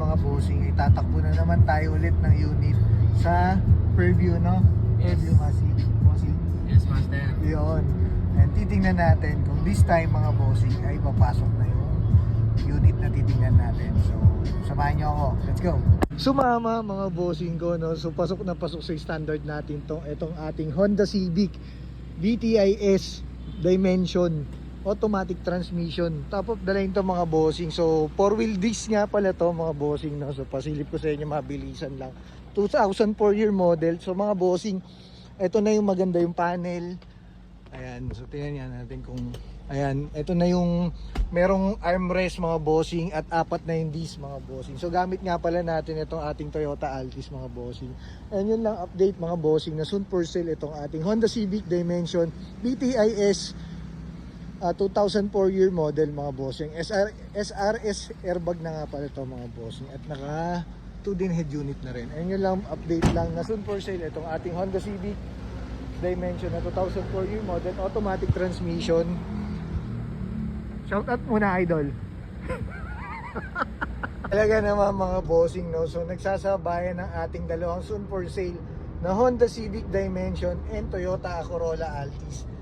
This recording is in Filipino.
mga bossing, itatakbo na naman tayo ulit ng unit sa Fairview, no? Yes. Fairview kasi, bossing. Yes, master. Yun. And titingnan natin kung this time mga bossing ay papasok na yung unit na titingnan natin. So, samahan nyo ako. Let's go! Sumama mga bossing ko, no? So, pasok na pasok sa standard natin itong ating Honda Civic VTIS Dimension automatic transmission. Top of the line to mga bossing. So 4-wheel disc nga pala to mga bossing, no? So pasilip ko sa inyo, mabilisan lang. 2004 year model. So mga bossing, ito na yung maganda yung panel. Ayan, so tingnan natin kung ayan, ito na yung merong armrest mga bossing at apat na yung disc mga bossing. So gamit nga pala natin itong ating Toyota Altis mga bossing. And yun lang update mga bossing na soon for sale itong ating Honda Civic Dimension VTIS 2004 year model mga bossing. SRS airbag na nga pala ito mga bossing. At naka 2 din head unit na rin. And yun lang update lang na soon for sale itong ating Honda Civic Dimension na 2004 year model automatic transmission. Shout out muna idol. Talaga naman mga bossing, no? So nagsasabayan ng ating dalawang soon for sale na Honda Civic Dimension and Toyota Corolla Altis.